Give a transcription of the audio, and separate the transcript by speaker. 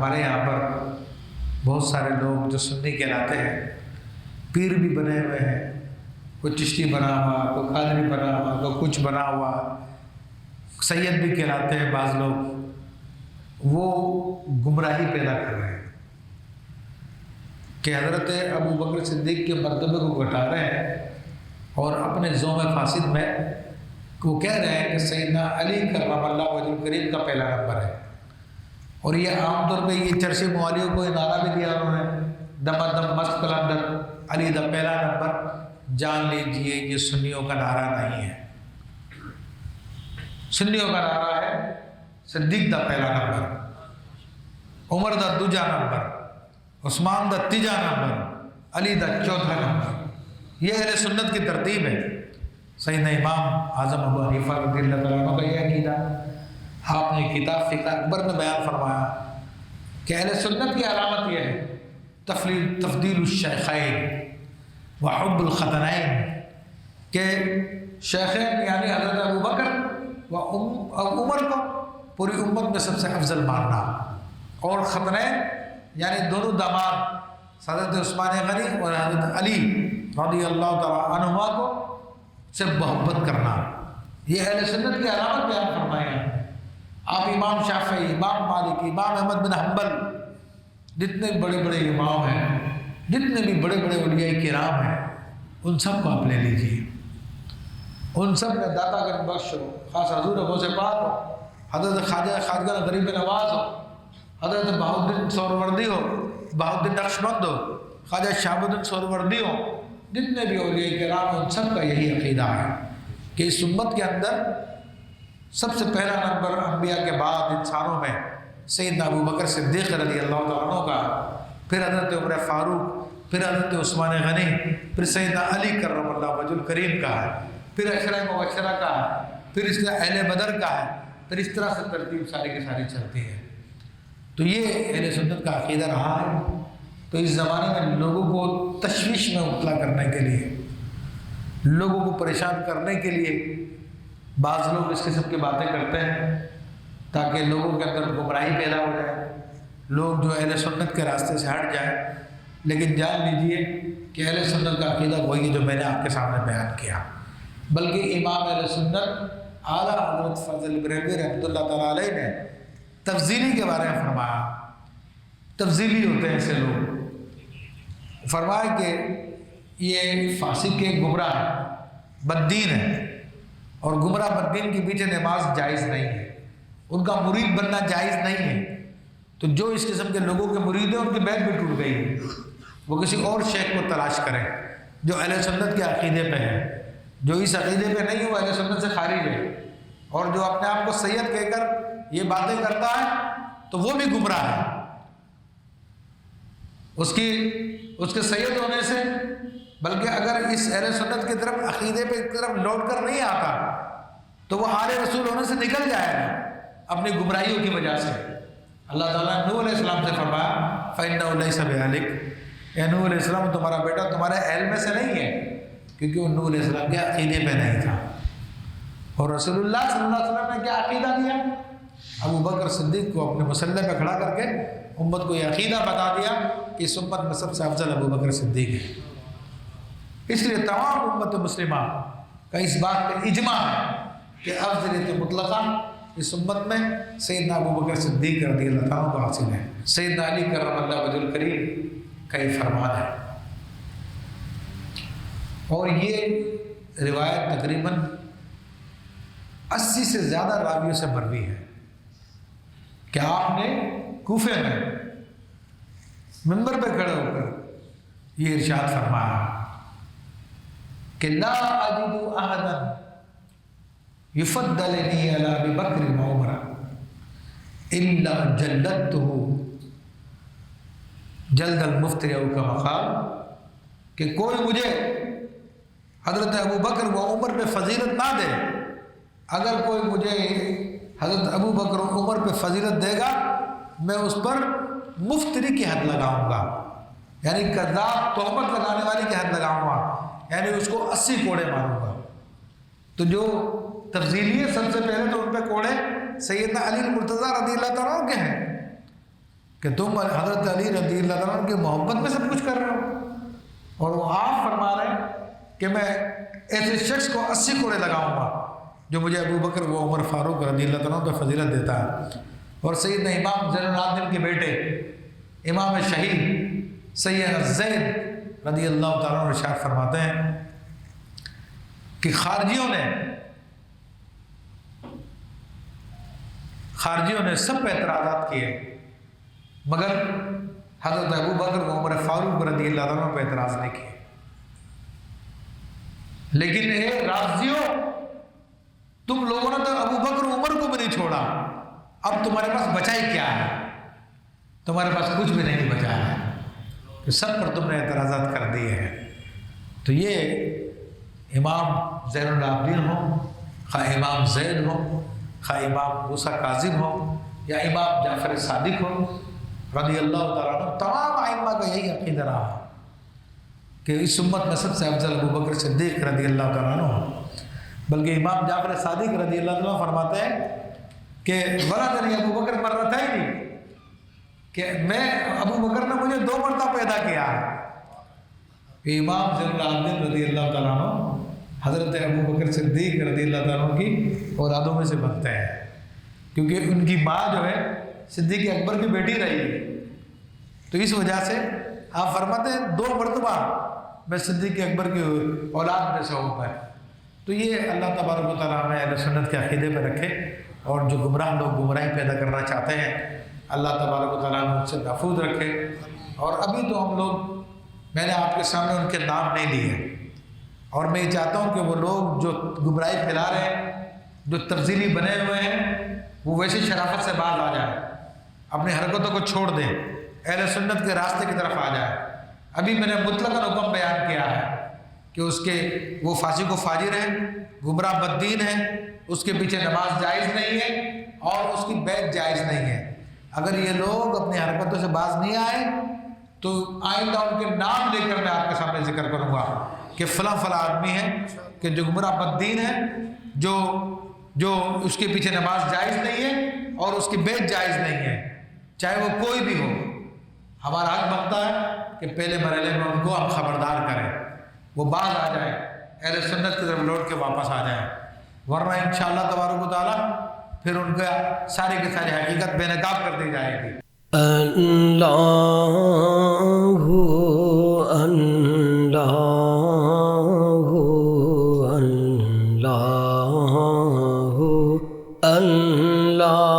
Speaker 1: ہمارے یہاں پر بہت سارے لوگ جو سنی کہلاتے ہیں پیر بھی بنے ہوئے ہیں، کوئی چشتی بنا ہوا، کوئی قادری بنا ہوا، کوئی کچھ بنا ہوا، سید بھی کہلاتے ہیں بعض لوگ، وہ گمراہی پیدا کر رہے ہیں کہ حضرت ابو بکر صدیق کے مرتبے کو گھٹا رہے ہیں اور اپنے زوم فاسد میں وہ کہہ رہے ہیں کہ سیدنا علی کرم اللہ وجہ کریم کا پہلا نمبر ہے، اور یہ عام طور پہ یہ چرچے موالیوں کو یہ نعرہ بھی دیا انہوں نے، دم دم مست کلندر علی دا پہلا نمبر۔ جان لیجئے یہ سنیوں کا نعرہ نہیں ہے، سنیوں کا نعرہ ہے صدیق دا پہلا نمبر، عمر دا دوجا نمبر، عثمان دا تیجا نمبر، علی دا چوتھا نمبر۔ یہ اہل سنت کی ترتیب ہے۔ سیدنا امام اعظم ابو حنیفہ رضی اللہ تعالیٰ عنہ کا یہ عقیدہ، آپ نے کتاب فقہ اکبر میں بیان فرمایا کہ اہل سنت کی علامت یہ ہے تفضیل الشیخین وحب الختنین، کہ شیخین یعنی حضرت ابو بکر و عمر کو پوری امت میں سب سے افضل ماننا، اور ختنین یعنی دونوں داماد حضرت عثمان غنی اور حضرت علی رضی اللہ تعالیٰ عنہما کو سے محبت کرنا۔ یہ اہل سنت کی علامت بیان فرمائے ہیں۔ آپ امام شافعی، امام مالک، امام احمد بن حنبل، جتنے بڑے بڑے امام ہیں، جتنے بھی بڑے بڑے اولیاء کرام ہیں، ان سب کو آپ لے لیجیے، ان سب نے داتا گنج بخش ہو، خاص حضور غوث پاک ہو، حضرت خواجہ خواجہ غریب نواز ہو، حضرت بہاؤالدین سہروردی ہو، بہاؤالدین نقشبند ہو، خواجہ شہاب الدین سہروردی ہو، جتنے بھی اولیاء کرام ان سب کا یہی عقیدہ ہے کہ اس امت کے اندر سب سے پہلا نمبر انبیاء کے بعد انسانوں میں سیدنا ابو بکر صدیق رضی اللہ تعالیٰ عنہ کا، پھر حضرت عمر فاروق، پھر حضرت عثمان غنی، پھر سیدنا علی کرم اللہ وجہ الکریم کا ہے، پھر عشرہ مبشرہ کا ہے، پھر اس طرح اہل بدر کا ہے، پھر اس طرح سے ترتیب ساری کی ساری چلتی ہے۔ تو یہ اہل سنت کا عقیدہ رہا ہے۔ تو اس زمانے میں لوگوں کو تشویش میں مبتلا کرنے کے لیے، لوگوں کو پریشان کرنے کے لیے بعض لوگ اس قسم کی باتیں کرتے ہیں تاکہ لوگوں کے اندر گمراہی پیدا ہو جائے، لوگ جو اہل سنت کے راستے سے ہٹ جائیں۔ لیکن جان لیجئے کہ اہل سنت کا عقیدہ وہی ہے جو میں نے آپ کے سامنے بیان کیا، بلکہ امام اہل سنت اعلیٰ حضرت فضل بریلوی رحمۃ اللہ تعالیٰ علیہ نے تفضیلی کے بارے میں فرمایا۔ تفضیلی ہوتے ہیں ایسے لوگ، فرمایا کہ یہ فاسق کے گمراہ ہے، بددین ہے، اور گمراہ بددین کے پیچھے نماز جائز نہیں ہے، ان کا مرید بننا جائز نہیں ہے۔ تو جو اس قسم کے لوگوں کے مرید ہیں ان کی بیعت بھی ٹوٹ گئی ہے، وہ کسی اور شیخ کو تلاش کریں جو اہل سنت کے عقیدے پہ ہے۔ جو اس عقیدے پہ نہیں وہ اہل سنت سے خارج ہے، اور جو اپنے آپ کو سید کہہ کر یہ باتیں کرتا ہے تو وہ بھی گمراہ ہے۔ اس کے سید ہونے سے، بلکہ اگر اس اہل سنت کی طرف عقیدے پہ طرف لوٹ کر نہیں آتا تو وہ آل رسول ہونے سے نکل جائے گا اپنی گمراہیوں کی وجہ سے۔ اللہ تعالیٰ نے نوح علیہ السلام سے فرمایا فَإِنَّهُ لَيْسَ بِأَهْلِكَ، اے نوح علیہ السلام تمہارا بیٹا تمہارے اہل میں سے نہیں ہے، کیونکہ وہ نوح علیہ السلام کے عقیدے پہ نہیں تھا۔ اور رسول اللہ صلی اللہ علیہ وسلم نے کیا عقیدہ دیا؟ ابو بکر صدیق کو اپنے مسلح پہ کھڑا کر کے امت کو یہ عقیدہ بتا دیا کہ اس امت میں سب سے افضل ابو بکر صدیق ہے۔ اس لیے تمام امت مسلمہ کا اس بات پہ اجماع ہے کہ افضلیت مطلقہ اس امت میں سیدنا ابو بکر صدیق رضی اللہ تعالیٰ کو حاصل ہے۔ سیدنا علی کرم اللہ وجہ الکریم کا یہ فرمان ہے، اور یہ روایت تقریباً 80 سے زیادہ راویوں سے مروی ہے کہ آپ نے کوفے میں منبر پہ کھڑے ہو کر یہ ارشاد فرمایا کہ لا اجد احدا یفضلنی علی ابی بکر و عمر الا جلدته جلد المفتری او کما قال، کہ کوئی مجھے حضرت ابو بکر و عمر پہ فضیلت نہ دے، اگر کوئی مجھے حضرت ابو بکر و عمر پہ فضیلت دے گا میں اس پر مفتری کی حد لگاؤں گا، یعنی کذاب تہمت لگانے والی کی حد لگاؤں گا، یعنی اس کو 80 کوڑے ماروں گا۔ تو جو تفضیلی ہے سب سے پہلے تو ان پہ کوڑے سیدنا علی المرتضیٰ رضی اللہ تعالیٰ کے ہیں، کہ تم حضرت علی رضی اللہ عنہ کی محبت میں سب کچھ کر رہے ہو، اور وہ آپ فرما رہے ہیں کہ میں ایسے شخص کو 80 کوڑے لگاؤں گا جو مجھے ابو بکر و عمر فاروق رضی اللہ عنہ کو فضیلت دیتا ہے۔ اور سیدنا امام زین العابدین کے بیٹے امام شہید سیدنا زید رضی اللہ تعالیٰ عنہ ارشاد فرماتے ہیں کہ خارجیوں نے سب پہ اعتراضات کیے مگر حضرت ابو بکر و عمر فاروق رضی اللہ عنہ پہ اعتراض نہیں کیے۔ لیکن اے رافضیوں، تم لوگوں نے تو ابو بکر و عمر کو بھی نہیں چھوڑا، اب تمہارے پاس بچا ہی کیا ہے؟ تمہارے پاس کچھ بھی نہیں بچا ہے، کہ سب پر تم نے اعتراضات کر دیے ہیں۔ تو یہ امام زین العابدین ہو، خواہ امام زید ہو، خواہ امام موسیٰ کاظم ہو، یا امام جعفر صادق ہو رضی اللہ تعالیٰ عنہ، تمام ائمہ کا یہی عقیدہ رہا کہ اس امت میں سب سے افضل ابو بکر صدیق رضی اللہ تعالیٰ عنہ۔ بلکہ امام جعفر صادق رضی اللہ عنہ فرماتے ہیں کہ ولدنی ابو بکر مرتین، کہ میں ابو بکر نے مجھے 2 مرتبہ پیدا کیا ہے۔ کہ امام زین العابدین رضی اللہ تعالیٰ عنہ حضرت ابو بکر صدیق رضی اللہ تعالیٰ عنہ کی اولادوں میں سے بنتے ہیں، کیونکہ ان کی ماں جو ہے صدیق اکبر کی بیٹی رہی، تو اس وجہ سے آپ فرماتے ہیں 2 مرتبہ میں صدیق اکبر کی اولاد میں سے ہوں میں۔ تو یہ اللہ تبارک و تعالیٰ ہمیں اہل سنت کے عقیدے پہ رکھے، اور جو گمراہ لوگ گمراہی پیدا کرنا چاہتے ہیں اللہ تبارک و تعالیٰ ان سے محفوظ رکھے۔ اور ابھی تو ہم لوگ، میں نے آپ کے سامنے ان کے نام نہیں لیے، اور میں یہ چاہتا ہوں کہ وہ لوگ جو گمراہی پھیلا رہے ہیں، جو تفضیلی بنے ہوئے ہیں، وہ ویسے شرافت سے باز آ جائیں، اپنی حرکتوں کو چھوڑ دیں، اہل سنت کے راستے کی طرف آ جائیں۔ ابھی میں نے مطلقاً حکم بیان کیا ہے کہ وہ فاسق و فاجر ہے، گمراہ بددین ہے، اس کے پیچھے نماز جائز نہیں ہے اور اس کی بیعت جائز نہیں ہے۔ اگر یہ لوگ اپنی حرکتوں سے باز نہیں آئے تو آئندہ ان کے نام لے کر میں آپ کے سامنے ذکر کروں گا کہ فلاں آدمی ہے کہ جو گمراہ بددین ہے، جو اس کے پیچھے نماز جائز نہیں ہے اور اس کی بیعت جائز نہیں ہے، چاہے وہ کوئی بھی ہو۔ ہمارا حق بنتا ہے کہ پہلے مرحلے میں ان کو ہم خبردار کریں، وہ باز آ جائیں، اہل سنت کی طرف لوٹ کے واپس آ جائیں، ورنہ انشاءاللہ تبارک و تعالیٰ پھر ان کا ساری کی ساری حقیقت بے نقاب کر دی جائے گی۔
Speaker 2: اللہ اللہ اللہ اللہ